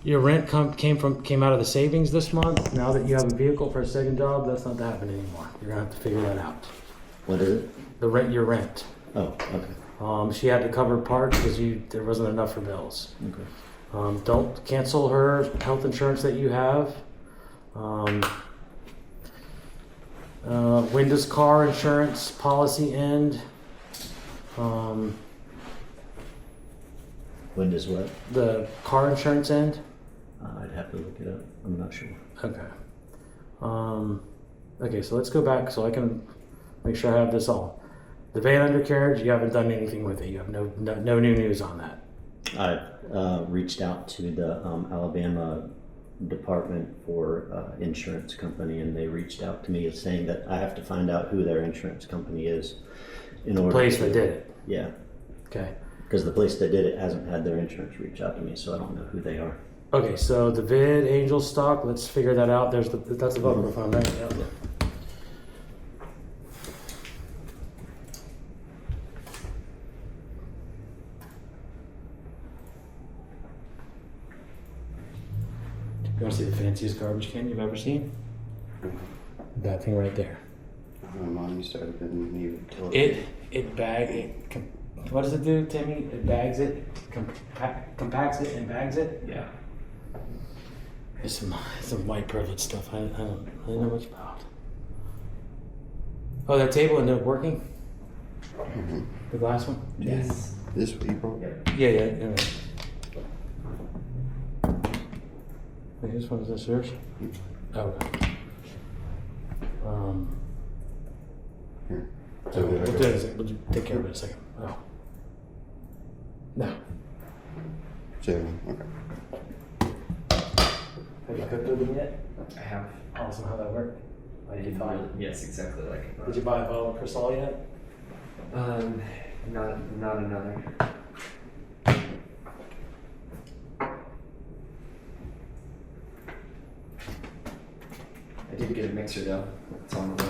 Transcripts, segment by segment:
Your rent came out of the savings this month. Now that you have a vehicle for a second job, that's not happening anymore. You're gonna have to figure that out. What is it? Your rent. Oh, okay. She had to cover parts because there wasn't enough for bills. Okay. Don't cancel her health insurance that you have. When does car insurance policy end? When does what? The car insurance end? I'd have to look it up. I'm not sure. Okay. Okay, so let's go back so I can make sure I have this all. The van undercarriage, you haven't done anything with it. You have no new news on that. I've reached out to the Alabama Department for Insurance Company, and they reached out to me saying that I have to find out who their insurance company is in order. Place that did it. Yeah. Okay. Because the place that did it hasn't had their insurance reach out to me, so I don't know who they are. Okay, so the vid angel stock, let's figure that out. That's the Velcro fund, right? Yep. You want to see the fanciest garbage can you've ever seen? That thing right there. Mine started didn't even kill What does it do, Timmy? It bags it, compacts it, and bags it. Yeah. It's some white privilege stuff. I don't really know much about. Oh, that table ended up working. Mm-hmm. The glass one. Yes. This what you broke? Yeah. Wait, this one is this yours? Oh, okay. Here. So we'll do it in a second. We'll take care of it in a second. Oh. No. So, okay. Have you cooked with them yet? I have. Awesome. How that worked? How did you find it? Yes, exactly like it. Did you buy a bottle of Cristal yet? Not another. I did get a mixer though. It's on the way.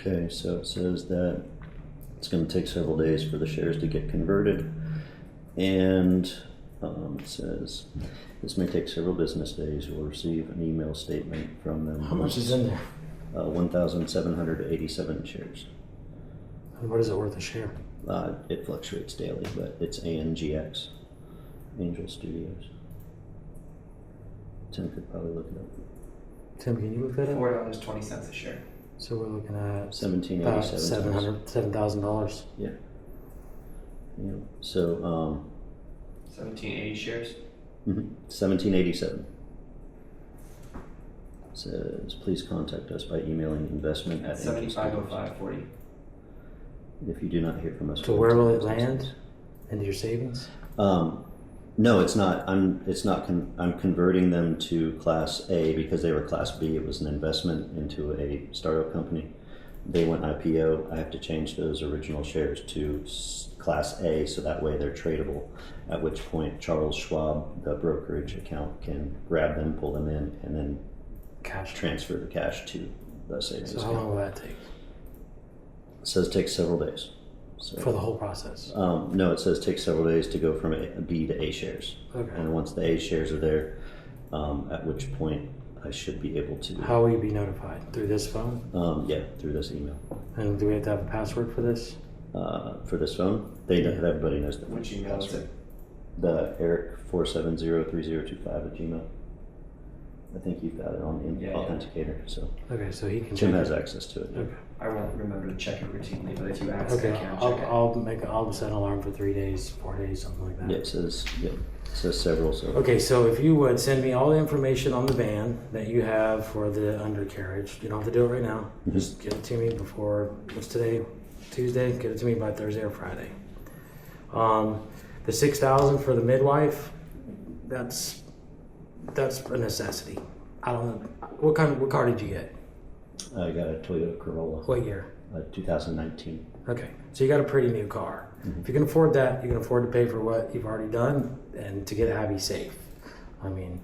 Okay, so it says that it's going to take several days for the shares to get converted, and it says this may take several business days. You'll receive an email statement from them. How much is in there? 1,787 shares. And what is it worth a share? It fluctuates daily, but it's ANGX, Angel Studios. Tim could probably look it up. Tim, can you look that up? $4.20 a share. So we're looking at about 1787. $7,000. Yeah. Yeah. So 1780 shares. 1787. Says please contact us by emailing investment at 7505.40. If you do not hear from us. So where will it land? Into your savings? No, it's not. I'm converting them to Class A because they were Class B. It was an investment into a startup company. They went IPO. I have to change those original shares to Class A so that way they're tradable. At which point Charles Schwab, the brokerage account, can grab them, pull them in, and then Cash. transfer the cash to the savings So how account. long will that take? It says take several days. So, For the whole process? no, it says take several days to go from B to A shares. Okay. And once the A shares are there, at which point I should be able to. How will you be notified? Through this phone? Yeah, through this email. And do we have to have a password for this? For this phone, everybody knows the Which email is it? The Eric4703025 at Gmail. I think you've got it on the Yeah, authenticator, so Okay, so he can Tim check has it. access to it. Okay. I won't remember to check it routinely, but if you ask, Okay, I can check it. I'll set an alarm for 3 days, 4 days, something like that. Yeah, it says several. So Okay, so if you would send me all the information on the van that you have for the undercarriage. You don't have to do it right now. Just get it to me before, what's today? Tuesday? Get it to me by Thursday or Friday. The $6,000 for the midwife, that's a necessity. I don't know. What car did you get? I got a Toyota Corolla, What year? 2019. Okay, so you got a pretty new car. If you can afford that, you can afford to pay for what you've already done and to get Abby safe. I mean,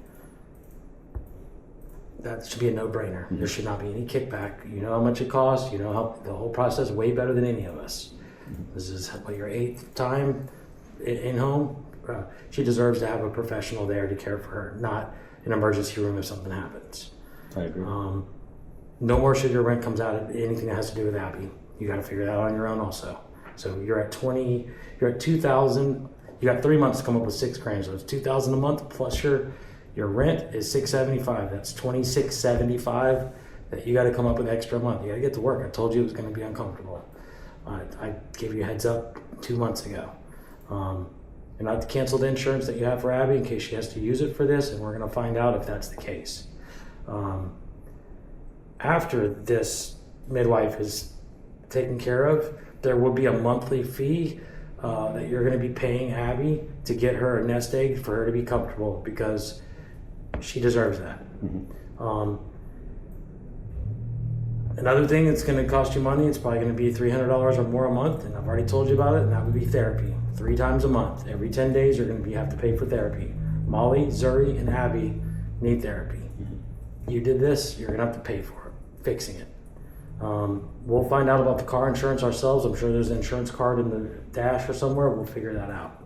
that should be a no-brainer. There should not be any kickback. You know how much it costs. You know how the whole process way better than any of us. This is what, your 8th time in home. She deserves to have a professional there to care for her, not an emergency room if something happens. I agree. No more should your rent comes out of anything that has to do with Abby. You got to figure that out on your own also. So you're at 2,000. You got 3 months to come up with $6,000. So it's 2,000 a month plus your rent is $675. That's $2,675 that you got to come up with extra a month. You got to get to work. I told you it was going to be uncomfortable. I gave you a heads up 2 months ago. And not to cancel the insurance that you have for Abby in case she has to use it for this, and we're going to find out if that's the case. After this midwife is taken care of, there will be a monthly fee that you're going to be paying Abby to get her a nest egg for her to be comfortable because she deserves that. Another thing that's going to cost you money, it's probably going to be $300 or more a month, and I've already told you about it, and that would be therapy. 3 times a month. Every 10 days, you're going to have to pay for therapy. Molly, Zuri, and Abby need therapy. You did this, you're going to have to pay for it, fixing it. We'll find out about the car insurance ourselves. I'm sure there's an insurance card in the dash or somewhere. We'll figure that out.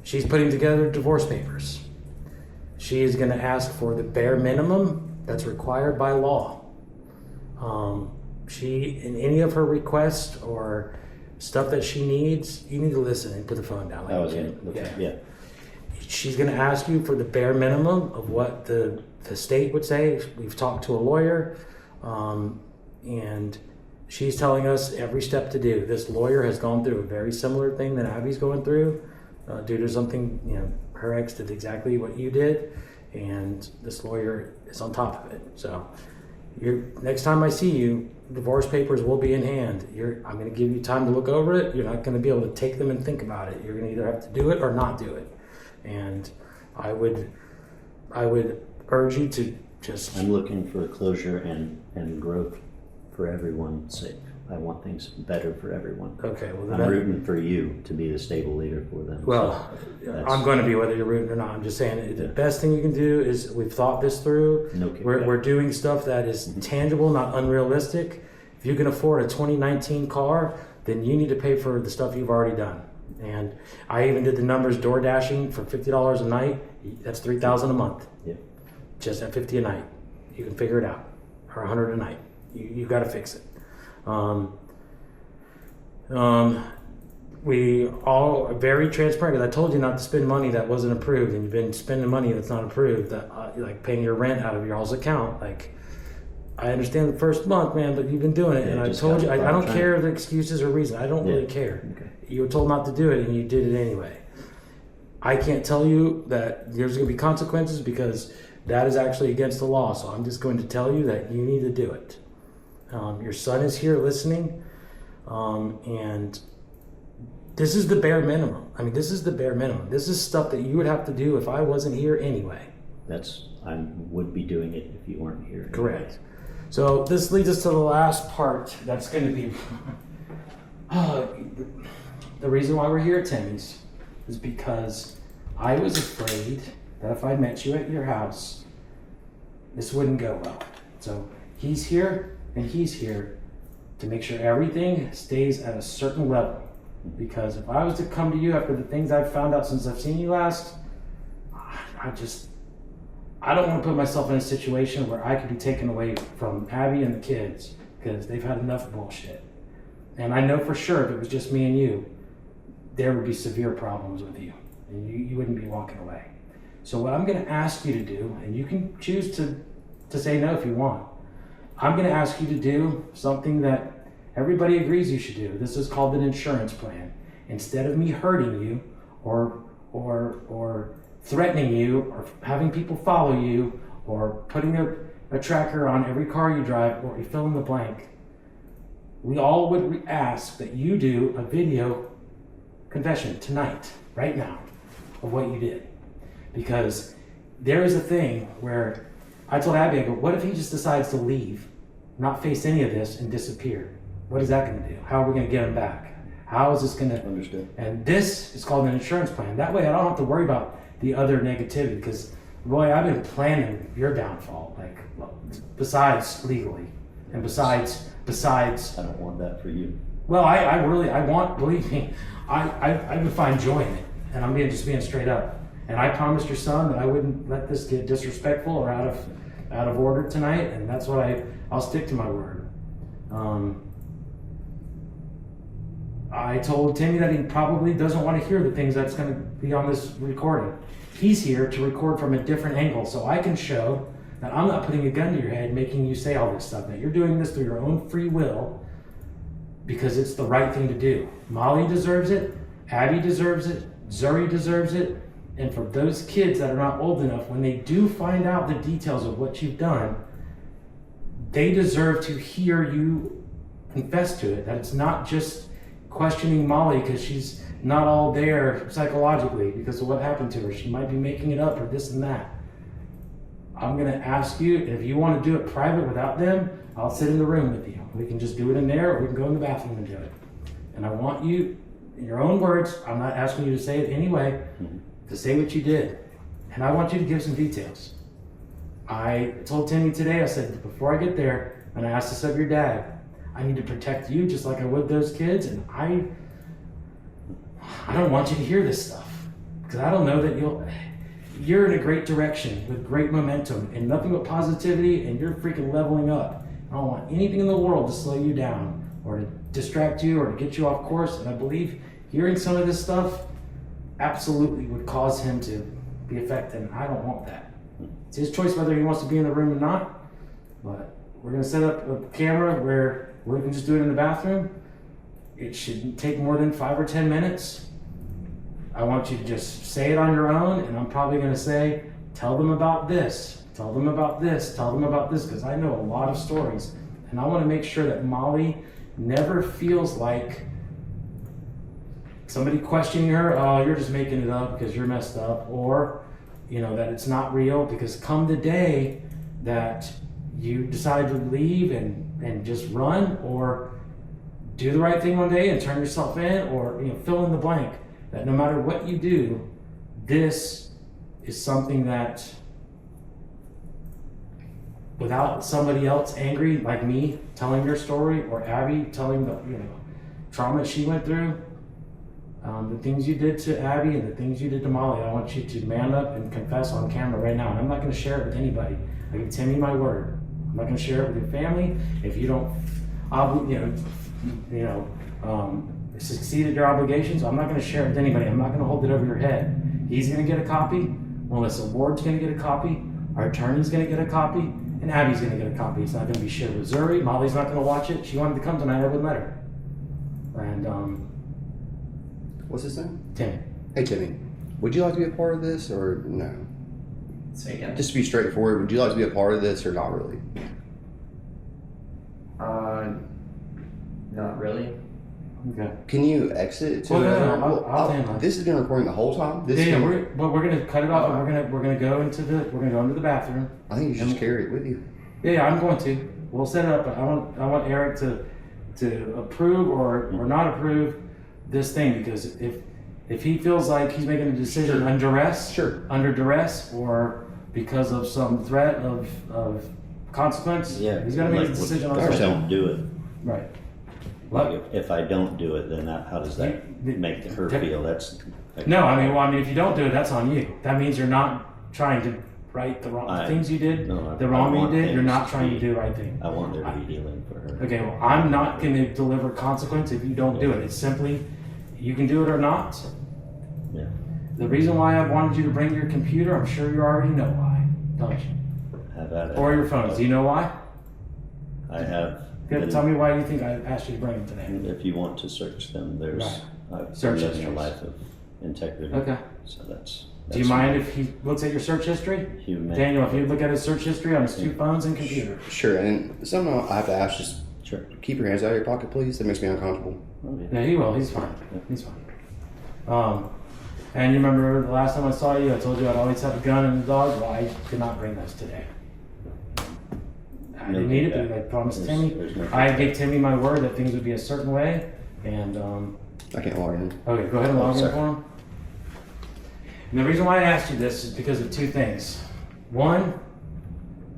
She's putting together divorce papers. She is going to ask for the bare minimum that's required by law. She, in any of her requests or stuff that she needs, you need to listen and put the phone down. That was you it. did. Yeah. She's going to ask you for the bare minimum of what the state would say. We've talked to a lawyer, and she's telling us every step to do. This lawyer has gone through a very similar thing that Abby's going through due to something, her ex did exactly what you did, and this lawyer is on top of it. So next time I see you, divorce papers will be in hand. I'm going to give you time to look over it. You're not going to be able to take them and think about it. You're going to either have to do it or not do it. And I would urge you to just. I'm looking for closure and growth for everyone's sake. I want things better for everyone. Okay, well I'm rooting for you to be the stable leader for them. Well, I'm going to be whether you're rooting or not. I'm just saying the best thing you can do is we've thought this through. No kickback. We're doing stuff that is tangible, not unrealistic. If If you can afford a 2019 car, then you need to pay for the stuff you've already done. And I even did the numbers door dashing for $50 a night. That's $3,000 a month. Yeah. Just at 50 a night. You can figure it out. Or 100 a night. You got to fix it. We all are very transparent, because I told you not to spend money that wasn't approved, and you've been spending money that's not approved, that like paying your rent out of your all's account. Like, I understand the first month, man, but you've been doing it, Yeah, and I just told you, I gotta don't try. care the excuses or reason. I don't Yeah. really care. Okay. You were told not to do it, and you did it anyway. I can't tell you that there's going to be consequences, because that is actually against the law. So I'm just going to tell you that you need to do it. Your son is here listening, and this is the bare minimum. I mean, this is the bare minimum. This is stuff that you would have to do if I wasn't here anyway. I would be doing it if you weren't here. Correct. So this leads us to the last part. That's going to be the reason why we're here at Timmy's is because I was afraid that if I met you at your house, this wouldn't go well. So he's here and he's here to make sure everything stays at a certain level. Because if I was to come to you after the things I've found out since I've seen you last, I don't want to put myself in a situation where I could be taken away from Abby and the kids, because they've had enough bullshit. And I know for sure if it was just me and you, there would be severe problems with you, and you wouldn't be walking away. So what I'm going to ask you to do, and you can choose to say no if you want, I'm going to ask you to do something that everybody agrees you should do. This is called an insurance plan. Instead of me hurting you or threatening you or having people follow you or putting a tracker on every car you drive, or you fill in the blank, we all would ask that you do a video confession tonight, right now, of what you did. Because there is a thing where I told Abby, I go, what if he just decides to leave, not face any of this, and disappear? What is that going to do? How are we going to get him back? How is this going to... Understood. And this is called an insurance plan. That way I don't have to worry about the other negativity, because, Roy, I've been planning your downfall, like, well, besides legally, and besides... I don't want that for you. Well, I want, believe me, I would find joy in it, and I'm just being straight up. And I promised your son that I wouldn't let this get disrespectful or out of order tonight, and that's what I'll stick to my word. I told Timmy that he probably doesn't want to hear the things that's going to be on this recording. He's here to record from a different angle, so I can show that I'm not putting a gun to your head making you say all this stuff, that you're doing this through your own free will because it's the right thing to do. Molly deserves it, Abby deserves it, Zuri deserves it, and for those kids that are not old enough, when they do find out the details of what you've done, they deserve to hear you confess to it, that it's not just questioning Molly because she's not all there psychologically because of what happened to her. She might be making it up or this and that. I'm going to ask you, if you want to do it private without them, I'll sit in the room with you. We can just do it in there, or we can go in the bathroom and do it. And I want you, in your own words, I'm not asking you to say it anyway, to say what you did. And I want you to give some details. I told Timmy today, I said, before I get there, and I asked this of your dad, I need to protect you just like I would those kids, and I don't want you to hear this stuff, because I don't know that you're in a great direction with great momentum and nothing but positivity, and you're freaking leveling up. I don't want anything in the world to slow you down or to distract you or to get you off course, and I believe hearing some of this stuff absolutely would cause him to be affected, and I don't want that. It's his choice whether he wants to be in the room or not, but we're going to set up a camera where we can just do it in the bathroom. It shouldn't take more than 5 or 10 minutes. I want you to just say it on your own, and I'm probably going to say, tell them about this, tell them about this, tell them about this, because I know a lot of stories, and I want to make sure that Molly never feels like somebody questioning her, oh, you're just making it up because you're messed up, or, that it's not real, because come the day that you decide to leave and just run, or do the right thing one day and turn yourself in, or fill in the blank, that no matter what you do, this is something that without somebody else angry like me telling your story, or Abby telling the trauma she went through, the things you did to Abby and the things you did to Molly, I want you to man up and confess on camera right now. And I'm not going to share it with anybody. I give Timmy my word. I'm not going to share it with your family. If you don't, succeed at your obligations, I'm not going to share it with anybody. I'm not going to hold it over your head. He's going to get a copy. Melissa Ward's going to get a copy. Our attorney's going to get a copy. And Abby's going to get a copy. It's not going to be shared with Zuri. Molly's not going to watch it. She wanted to come tonight. I wouldn't let her. And What's his name? Timmy. Hey, Timmy. Would you like to be a part of this or no? Say again. Just to be straightforward, would you like to be a part of this or not really? Not really. Okay. Can you exit? Well, no, I'll handle it. This has been recording the whole time. This Yeah, can- we're gonna cut it off, and we're gonna go into the bathroom. I think you should just carry it with you. Yeah, I'm going to. We'll set it up. But I want Eric to approve or not approve this thing, because if he feels like he's making a decision under duress, or because of some threat of consequence, Yeah. he's gonna make a like, decision on if I something. don't do it. Right. Like if I don't do it, then how does that make her feel? That's No, if you don't do it, that's on you. That means you're not trying to right the wrong things you did. No, The I wrong want you did. You're things not to trying to be- do the right thing. I want there to be healing for her. Okay, well, I'm not going to deliver consequence if you don't do it. It's simply, you can do it or not. Yeah. The reason why I wanted you to bring your computer, I'm sure you already know why, don't you? Have at it. Or your phones. Do you know why? I have. Good. been- Tell me why you think I asked you to bring them today. If you want to search them, there's Right. I've Search been living a histories. life of integrity. Okay. So that's. Do you mind if he looks at your search history? Human. Daniel, if you look at his search history on his 2 phones and computer. Sure, and something I have to ask, just Sure. keep your hands out of your pocket, please. That makes me uncomfortable. Oh, yeah. Yeah, he will. He's fine. He's fine. And you remember the last time I saw you, I told you I'd always have a gun and a dog. Well, I could not bring those today. I didn't need it, but I promised There's- Timmy. there's no I gave Timmy my word that things would be a certain way. And I can't log in. okay, go ahead and Oh, log in sorry. for him. And the reason why I asked you this is because of 2 things. One,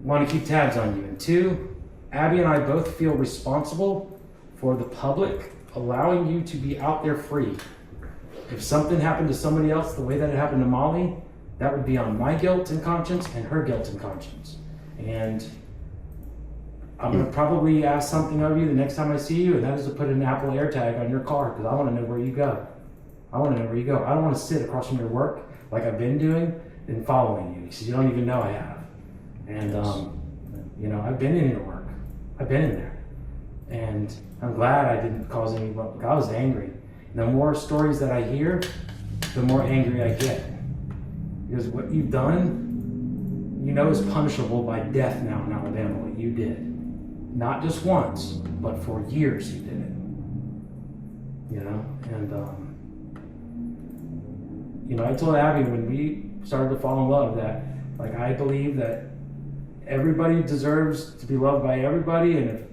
want to keep tabs on you, and 2, Abby and I both feel responsible for the public allowing you to be out there free. If something happened to somebody else the way that it happened to Molly, that would be on my guilt and conscience and her guilt and conscience. And I'm going to probably ask something of you the next time I see you, and that is to put an Apple AirTag on your car, because I want to know where you go. I want to know where you go. I don't want to sit across from your work like I've been doing and following you, because you don't even know I have. And, I've been in your work. I've been in there. And I'm glad I didn't cause any, I was angry. The more stories that I hear, the more angry I get. Because what you've done, is punishable by death now in Alabama, what you did. Not just once, but for years you did it. And, I told Abby when we started to fall in love that, I believe that everybody deserves to be loved by everybody, and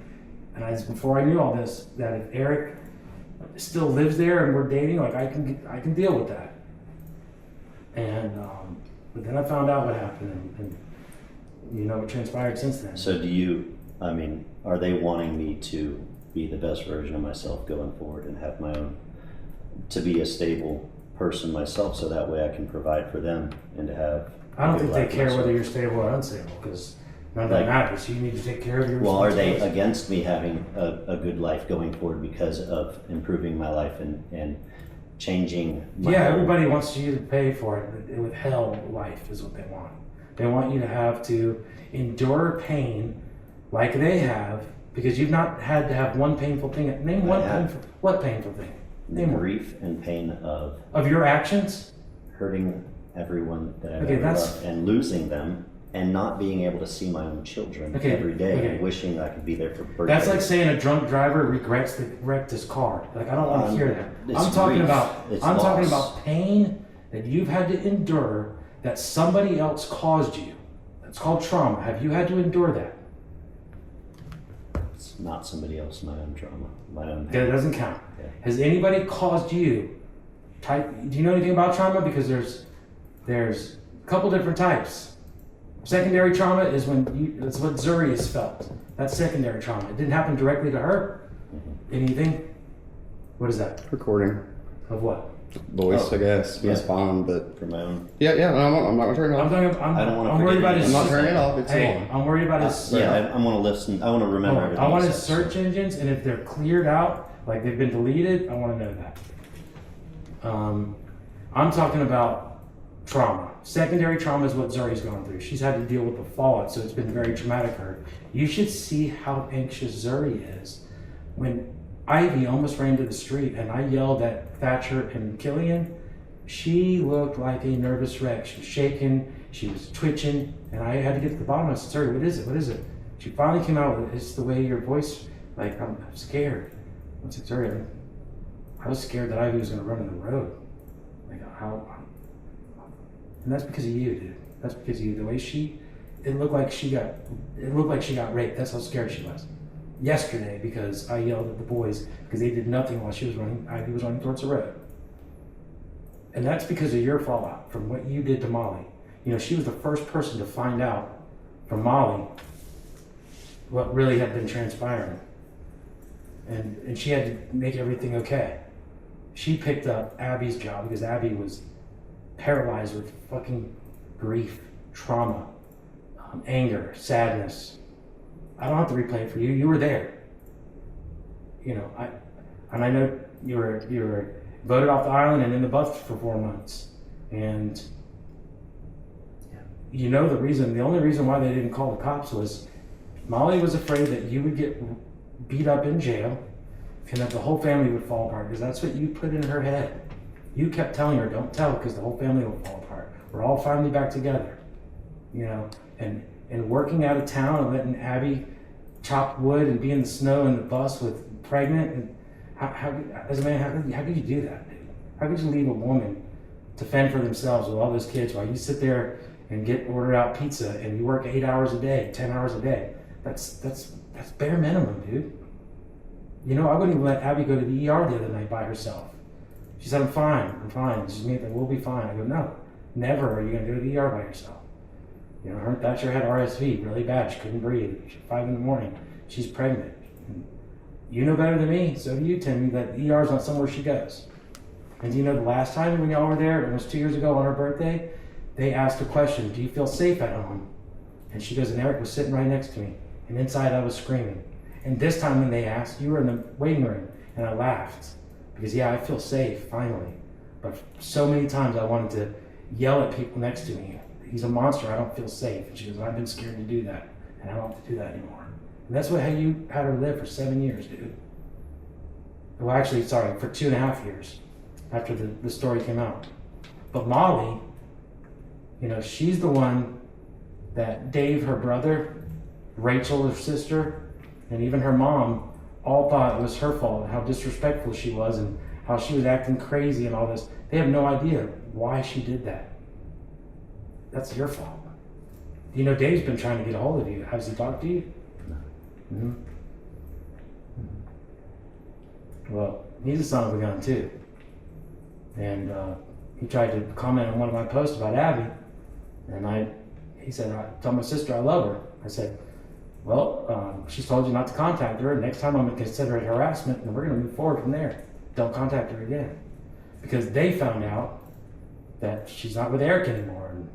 before I knew all this, that if Eric still lives there and we're dating, I can deal with that. And but then I found out what happened, and what transpired since then. So are they wanting me to be the best version of myself going forward and have my own, to be a stable person myself, so that way I can provide for them and to have. I don't a good think they life care myself? whether you're stable or unstable, because none of that matters. You need to take care of your Well, are they responsibilities. against me having a good life going forward because of improving my life and changing my Yeah, whole- everybody wants you to pay for it. With hell life is what they want. They want you to have to endure pain like they have, because you've not had to have one painful thing. Name one I have. painful thing. the Name one. grief and pain of Of your actions? hurting everyone that I've Okay, ever that's- loved and losing them and not being able to see my own children Okay, every day okay. and wishing I could be there for birthdays. That's like saying a drunk driver regrets that wrecked his car. I don't want to hear that. It's I'm talking grief. about It's I'm talking loss. about pain that you've had to endure that somebody else caused you. That's called trauma. Have you had to endure that? It's not somebody else, my own trauma, my own. That doesn't count. Yeah. Has anybody caused you do you know anything about trauma? Because there's a couple different types. Secondary trauma is that's what Zuri has felt. That's secondary trauma. It didn't happen directly to her. Anything? What is that? Recording. Of what? Voice, Oh, I guess. That's yeah. fine, but For my own. yeah, I'm not gonna turn it I'm off. talking. I don't wanna I'm worried forget about his. I'm not turning it off. It's Hey, on. I'm worried about his. I want to listen. I want to remember everything. I want you his said, search engines, and if they're cleared out, like they've been deleted, I want to know that. I'm talking about trauma. Secondary trauma is what Zuri's gone through. She's had to deal with the fallout, so it's been very traumatic for her. You should see how anxious Zuri is. When Ivy almost ran to the street and I yelled at Thatcher and Killian, she looked like a nervous wreck. She was shaking, she was twitching, and I had to get to the bottom. I said, Zuri, what is it? What is it? She finally came out with it. It's the way your voice, like, I'm scared. I said, Zuri, I was scared that Ivy was going to run in the road. Like, how? And that's because of you, dude. That's because of you. The way it looked like she got raped. That's how scared she was. Yesterday, because I yelled at the boys because they did nothing while Ivy was running towards the road. And that's because of your fallout from what you did to Molly. You know, she was the first person to find out from Molly what really had been transpiring. And she had to make everything okay. She picked up Abby's job because Abby was paralyzed with fucking grief, trauma, anger, sadness. I don't have to replay it for you. You were there. You know, I know you were voted off the island and in the bus for 4 months. And you know the only reason why they didn't call the cops was Molly was afraid that you would get beat up in jail and that the whole family would fall apart because that's what you put in her head. You kept telling her, don't tell because the whole family will fall apart. We're all finally back together. You know, and working out of town and letting Abby chop wood and be in the snow in the bus with pregnant. And how as a man, how could you do that, dude? How could you leave a woman to fend for themselves with all those kids while you sit there and get ordered out pizza and you work 8 hours a day, 10 hours a day? That's bare minimum, dude. You know, I wouldn't even let Abby go to the ER the other night by herself. She said, I'm fine. She's me, we'll be fine. I go, no, never are you gonna go to the ER by yourself. You know, her Thatcher had RSV really bad. She couldn't breathe. 5 a.m. She's pregnant. And you know better than me, so do you, Timmy, that the ER is not somewhere she goes. And do you know the last time when y'all were there, it was 2 years ago on her birthday, they asked a question, do you feel safe at home? And she goes, and Eric was sitting right next to me. And inside I was screaming. And this time when they asked, you were in the waiting room. And I laughed. Because yeah, I feel safe, finally. But so many times I wanted to yell at people next to me. He's a monster, I don't feel safe. And she goes, I've been scared to do that. And I don't have to do that anymore. And that's how you had her live for 7 years, dude. Well, actually, sorry, for 2.5 years after the story came out. But Molly, you know, she's the one that Dave, her brother, Rachel, her sister, and even her mom all thought it was her fault, how disrespectful she was and how she was acting crazy and all this. They have no idea why she did that. That's your fault. You know, Dave's been trying to get a hold of you. Has he talked to you? No. Mm-hmm. Well, he's a son of a gun too. And he tried to comment on one of my posts about Abby. And he said, I told my sister I love her. I said, well, she's told you not to contact her. Next time I'm going to consider it harassment and we're going to move forward from there. Don't contact her again. Because they found out that she's not with Eric anymore. And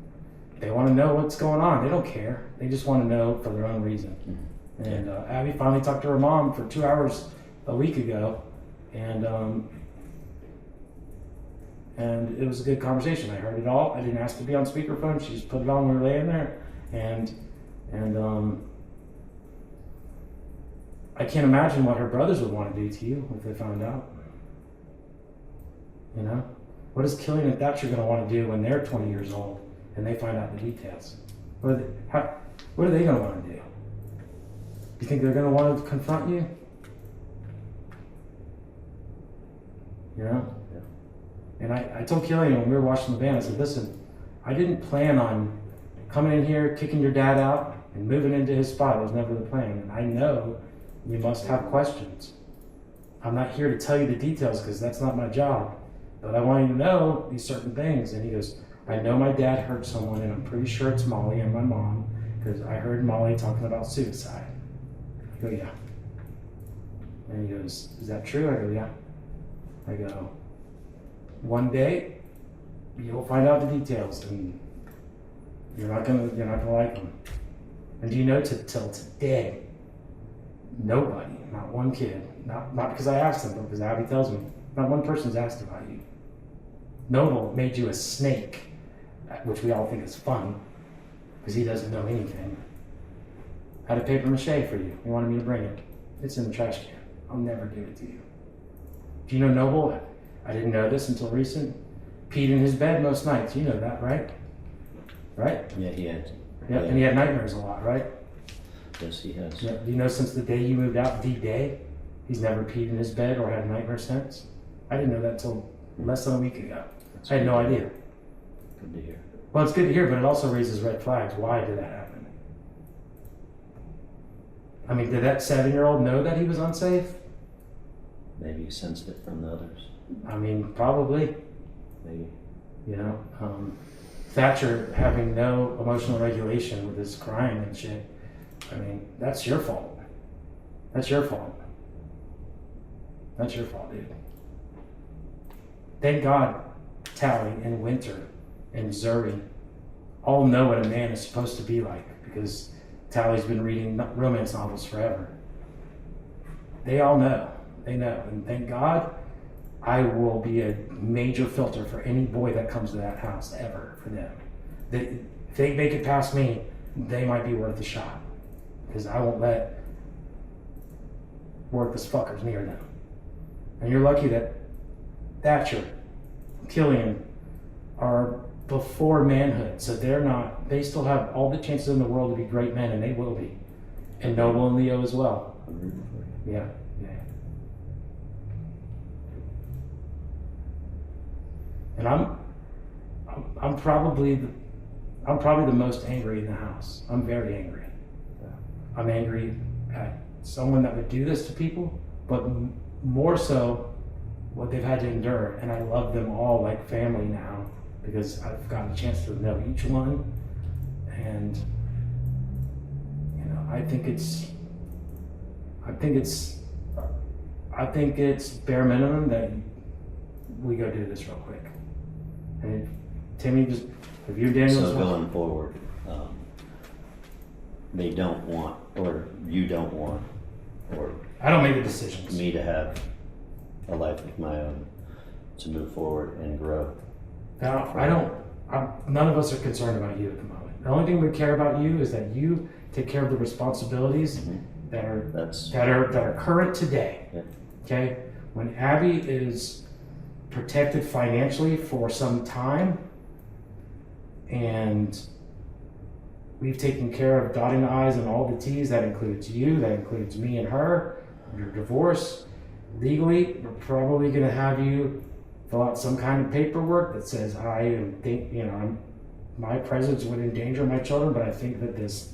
they want to know what's going on. They don't care. They just want to know for their own reason. Mm-hmm. And Abby finally talked to her mom for 2 hours a week ago. And it was a good conversation. I heard it all. I didn't ask to be on speakerphone. She just put it on when we were laying there. And I can't imagine what her brothers would want to do to you if they found out. You know? What is Killian and Thatcher going to want to do when they're 20 years old and they find out the details? What are they going to want to do? Do you think they're going to want to confront you? You know? Yeah. And I told Killian when we were watching the band, I said, listen, I didn't plan on coming in here, kicking your dad out, and moving into his spot. It was never the plan. And I know you must have questions. I'm not here to tell you the details because that's not my job. But I want you to know these certain things. And he goes, I know my dad hurt someone, and I'm pretty sure it's Molly and my mom, because I heard Molly talking about suicide. I go, yeah. And he goes, is that true? I go, yeah. I go, one day, you'll find out the details, and you're not gonna like them. And do you know, till today, nobody, not one kid, not because I asked them, but because Abby tells me, not one person's asked about you. Noble made you a snake, which we all think is funny, because he doesn't know anything. Had a paper mache for you. He wanted me to bring it. It's in the trash can. I'll never give it to you. Do you know Noble? I didn't know this until recent. Peed in his bed most nights. You know that, right? Right? Yeah, he has. Yeah, and he had nightmares a lot, right? Yes, he has. Yeah. Do you know since the day you moved out, the day, he's never peed in his bed or had a nightmare since? I didn't know that till less than a week ago. I had no idea. Good to hear. Well, it's good to hear, but it also raises red flags. Why did that happen? I mean, did that 7-year-old know that he was unsafe? Maybe he sensed it from the others. I mean, probably. Maybe. You know, Thatcher having no emotional regulation with his crying and shit. I mean, that's your fault. That's your fault. That's your fault, dude. Thank God Tally and Winter and Zuri all know what a man is supposed to be like, because Tally's been reading romance novels forever. They all know. They know. And thank God I will be a major filter for any boy that comes to that house ever for them. If they make it past me, they might be worth a shot, because I won't let worthless fuckers near them. And you're lucky that Thatcher, Killian are before manhood, so they still have all the chances in the world to be great men, and they will be. And Noble and Leo as well. I'm rooting for you. Yeah, yeah. And I'm probably the most angry in the house. I'm very angry. I'm angry at someone that would do this to people, but more so what they've had to endure. And I love them all like family now, because I've gotten a chance to know each one. And you know, I think it's bare minimum that we go do this real quick. And Timmy, just if you and Daniel, So going forward, they don't want, or you don't want, or I don't make the decisions. me to have a life of my own, to move forward and grow. Now, none of us are concerned about you at the moment. The only thing we care about you is that you take care of the responsibilities that are current today. Yeah. Okay? When Abby is protected financially for some time, and we've taken care of dotting the I's and all the T's, that includes you, that includes me and her, your divorce. Legally, we're probably going to have you fill out some kind of paperwork that says my presence would endanger my children, but I think that this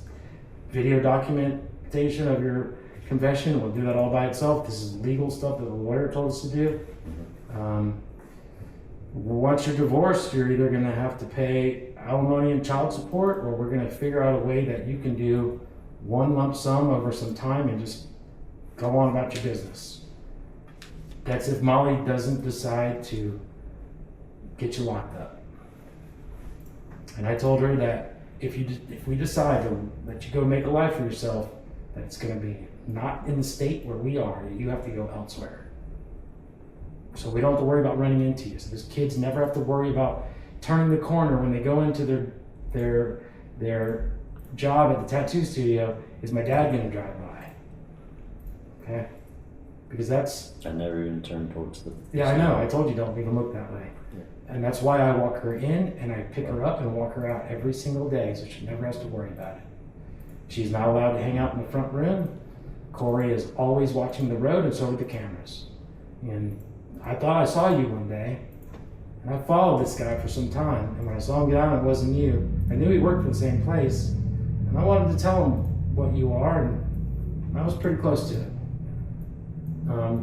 video documentation of your confession will do that all by itself. This is legal stuff that the lawyer told us to do. Once you're divorced, you're either going to have to pay alimony and child support, or we're going to figure out a way that you can do one lump sum over some time and just go on about your business. That's if Molly doesn't decide to get you locked up. And I told her that if we decide to let you go make a life for yourself, that it's going to be not in the state where we are. You have to go elsewhere. So we don't have to worry about running into you. So these kids never have to worry about turning the corner when they go into their job at the tattoo studio. Is my dad going to drive by? Okay. Because that's... I never even turned towards the... Yeah, I know. I told you don't even look that way. Yeah. And that's why I walk her in and I pick her up and walk her out every single day, so she never has to worry about it. She's not allowed to hang out in the front room. Corey is always watching the road, and so are the cameras. And I thought I saw you one day, and I followed this guy for some time. And when I saw him get out, it wasn't you. I knew he worked for the same place, and I wanted to tell him what you are, and I was pretty close to it.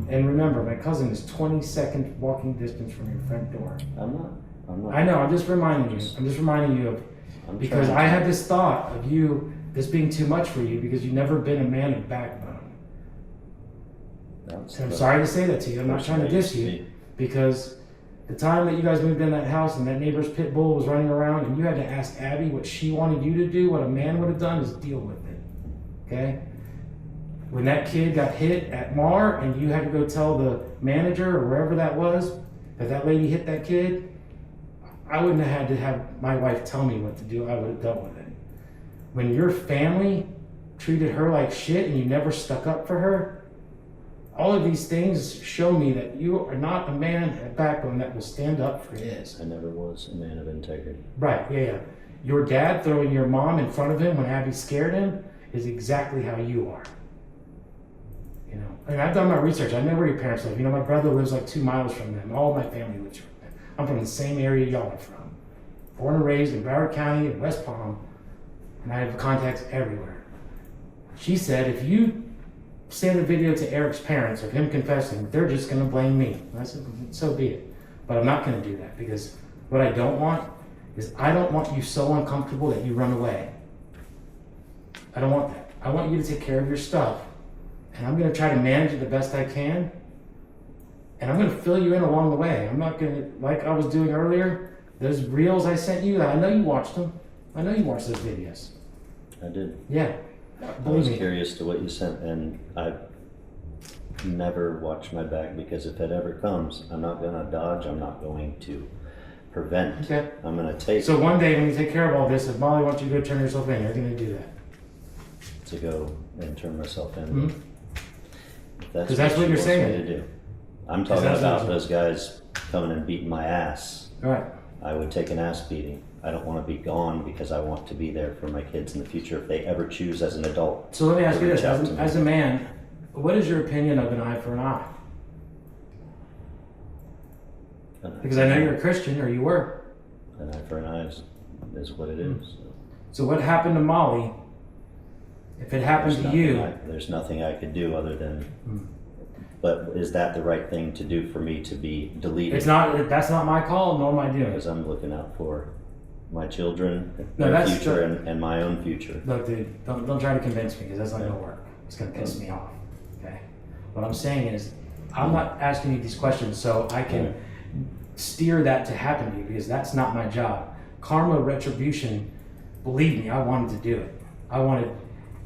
And remember, my cousin is 20-second walking distance from your front door. I'm not. I'm not. I know, I'm just reminding you. I'm just reminding you of, I'm because trying I to- had this thought of you, this being too much for you because you've never been a man of backbone. That's And I'm the sorry to say that to you. I'm not person trying to I used diss you be. because the time that you guys moved in that house and that neighbor's pit bull was running around and you had to ask Abby what she wanted you to do, what a man would have done is deal with it. Okay? When that kid got hit at Mar and you had to go tell the manager or wherever that was that that lady hit that kid, I wouldn't have had to have my wife tell me what to do. I would have dealt with it. When your family treated her like shit and you never stuck up for her, all of these things show me that you are not a man of backbone that will stand up for his. I never was a man of integrity. Right, yeah. Your dad throwing your mom in front of him when Abby scared him is exactly how you are. You know, and I've done my research. I know where your parents live. You know, my brother lives like 2 miles from them. All my family lives from them. I'm from the same area y'all are from. Born and raised in Broward County and West Palm, and I have contacts everywhere. She said, if you send a video to Eric's parents of him confessing, they're just going to blame me. And I said, so be it. But I'm not going to do that because what I don't want is I don't want you so uncomfortable that you run away. I don't want that. I want you to take care of your stuff. And I'm going to try to manage it the best I can. And I'm going to fill you in along the way. I'm not going to, like I was doing earlier, those reels I sent you, I know you watched them. I know you watched those videos. I did. Yeah. I was Believe me. curious to what you sent, and I never watch my back because if it ever comes, I'm not going to dodge. I'm not going to prevent. Okay. I'm going to take So one day when you take care of all this, if Molly wants you to go turn yourself in, you're going to do that. to go and turn myself in. Mhm. If that's 'Cause that's what she you're wants saying. me to do. I'm 'Cause talking that's what about you- those guys coming and beating my ass. All right. I would take an ass beating. I don't want to be gone because I want to be there for my kids in the future if they ever choose as an adult. So let me ask you this: Reach out to me. as a man, what is your opinion of an eye for an eye? Because I know you're a Christian, or you were. An eye for an eye is what it is. So what happened to Molly? If it happened There's to nothing you, there's nothing I could do other than. Hmm. But is that the right thing to do for me to be deleted? it's not. That's not my call, nor my doing. Because I'm looking out for my children, No, their that's future, the- and my own future. Look, dude, don't try to convince me because that's not gonna work. It's gonna piss me off. Okay. What I'm saying is, I'm not asking you these questions so I can steer that to happen to you because that's not my job. Karma, retribution. Believe me, I wanted to do it. I wanted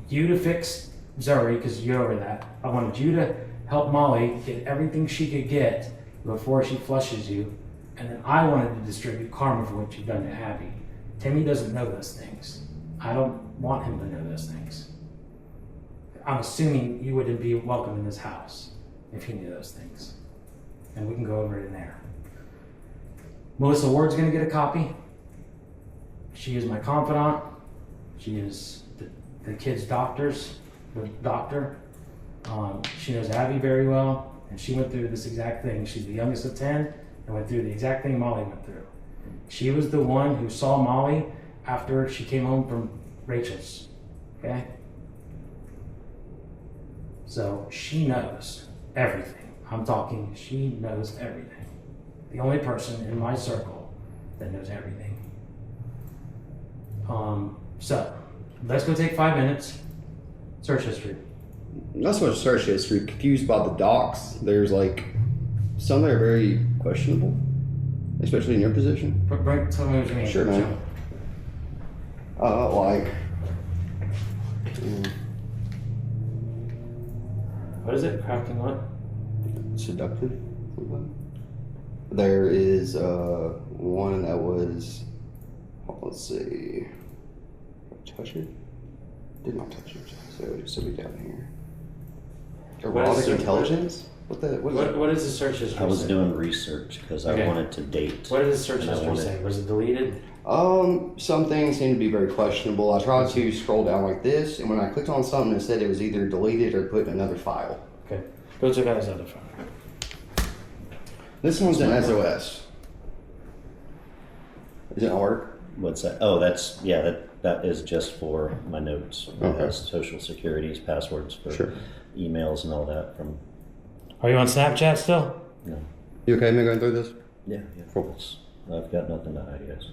you to fix Zuri because you're over that. I wanted you to help Molly get everything she could get before she flushes you. And then I wanted to distribute karma for what you've done to Abby. Timmy doesn't know those things. I don't want him to know those things. I'm assuming you wouldn't be welcome in this house if he knew those things. And we can go over it in there. Melissa Ward's gonna get a copy. She is my confidant. She is the kid's doctor. She knows Abby very well, and she went through this exact thing. She's the youngest of 10 and went through the exact thing Molly went through. She was the one who saw Molly after she came home from Rachel's. Okay? So she knows everything. I'm talking, she knows everything. The only person in my circle that knows everything. So let's go take 5 minutes. Search history. Not so much search history. Confused about the docs. There's like some that are very questionable, especially in your position. Tell me what you mean. Sure, man. Like What is it? Crafting what? seductive. There is one that was. Let's see. Touch it. Did not touch it, so it should be down here. What is Erotic it? intelligence. What the? What is the search history? I was say? doing research because Okay. I wanted to date. What does the search And I history wanted- say? Was it deleted? Some things seem to be very questionable. I tried to scroll down like this, and when I clicked on something, it said it was either deleted or put in another file. Okay. Go check out his other phone. This one's an SOS. Does it not work? What's that? Oh, that's yeah. That is just for my notes. It Okay. has social securities, passwords for Sure. emails and all that from. Are you on Snapchat still? No. You okay, me going through this? Yeah. Cool. I've got nothing to hide, guys.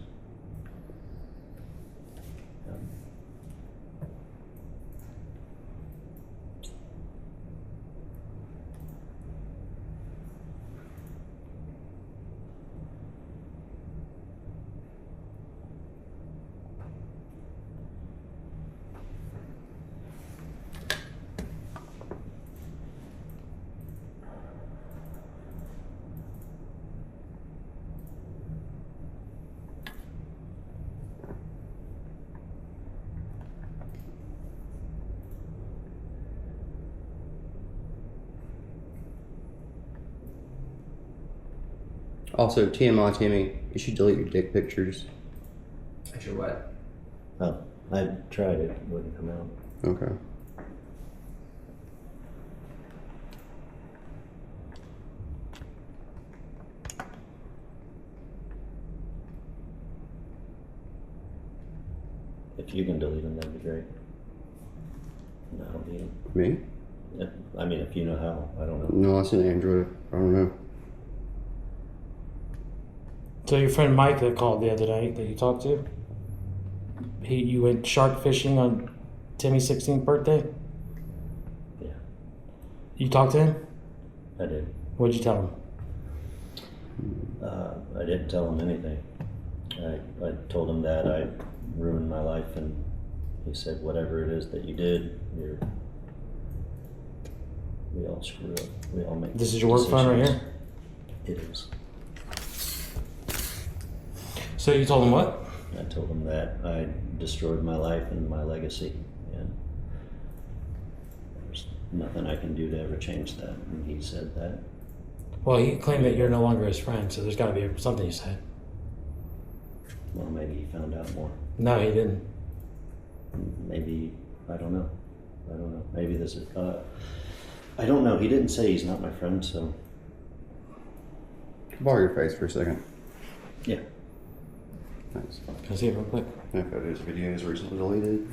Also, TMI, Timmy, you should delete your dick pictures. I sure what? Oh, I tried it, wouldn't come out. Okay. If you can delete them, that'd be great. No, I don't need them. Me? I mean, if you know how, I don't know. No, it's an Android. I don't know. So your friend Mike that called the other night that you talked to, you went shark fishing on Timmy's 16th birthday? Yeah, You talked to him? I did. What'd you tell him? I didn't tell him anything. I told him that I ruined my life, and he said, whatever it is that you did, we all screw up. We all make This is your work phone right decisions. here? It is. So you told him what? I told him that I destroyed my life and my legacy, and there's nothing I can do to ever change that. And he said that. Well, he claimed that you're no longer his friend, so there's got to be something you said. Well, maybe he found out more. No, he didn't. Maybe, I don't know. Maybe this is, I don't know. He didn't say he's not my friend, so. Borrow your face for a second. Yeah. Thanks. Can I see it real quick? If that is video is recently deleted.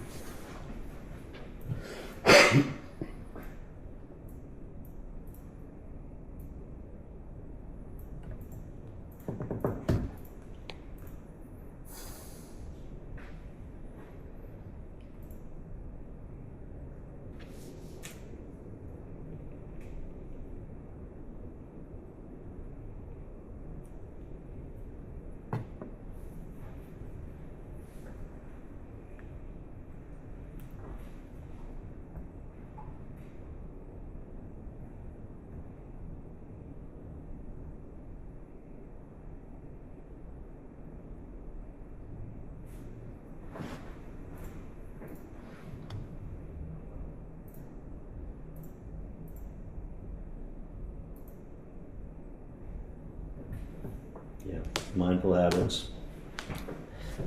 Yeah. Mindful habits,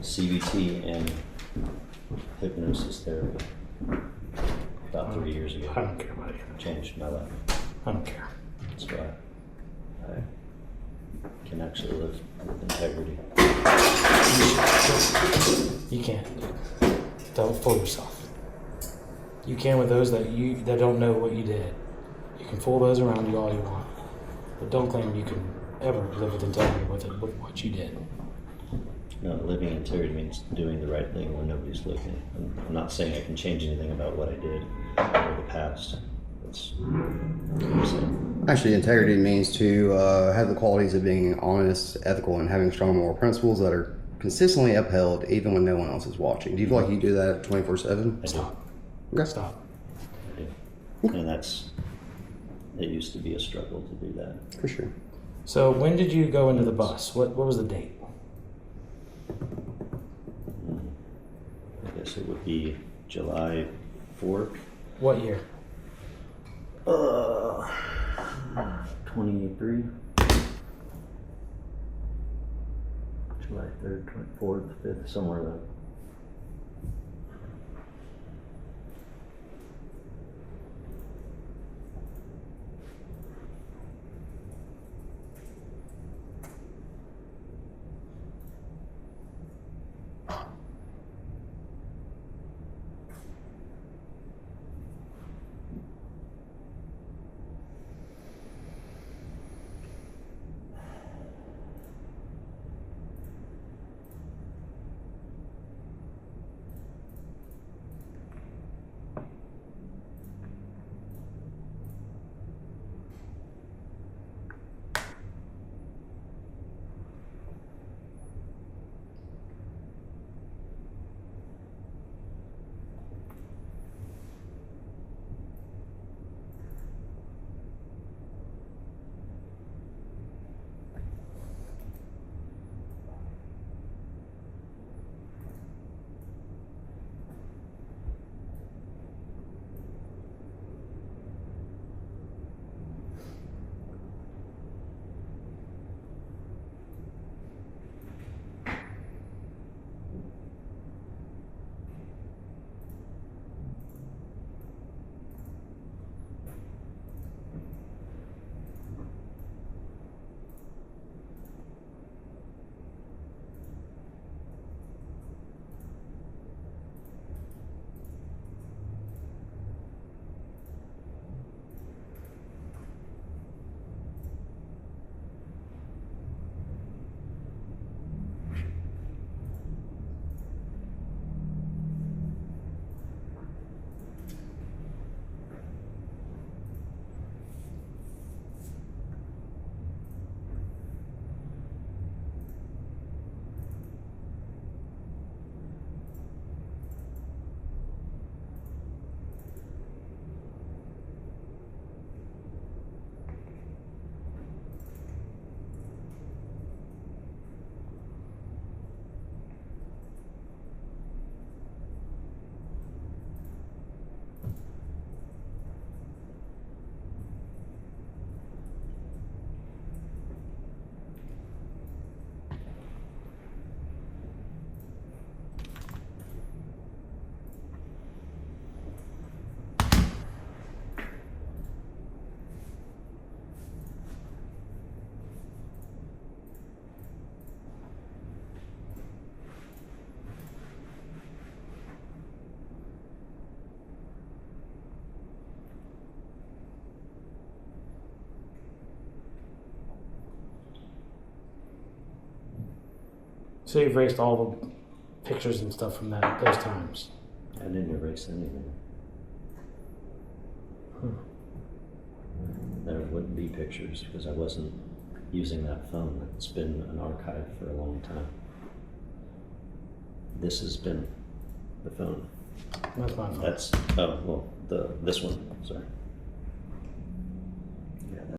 CBT, and hypnosis therapy. About 3 years ago. I don't care, buddy. Changed my life. I don't care. That's why I can actually live with integrity. You can't. Don't fool yourself. You can with those that don't know what you did. You can fool those around you all you want, but don't claim you can ever live with integrity with what you did. No, living in integrity means doing the right thing when nobody's looking. I'm not saying I can change anything about what I did or the past. That's what I'm saying. Actually, integrity means to have the qualities of being honest, ethical, and having strong moral principles that are consistently upheld even when no one else is watching. Do you feel like you do that 24/7? I do. Stop. Okay. Stop. I do. And it used to be a struggle to do that. For sure. So when did you go into the bus? What was the date? I guess it would be July 4th. What year? 23. July 3rd, 24th, 5th, somewhere there. So you've erased all the pictures and stuff from those times. I didn't erase anything. There wouldn't be pictures because I wasn't using that phone. It's been an archive for a long time. This has been the phone. That's my fault. That's, oh, well, this one, sorry.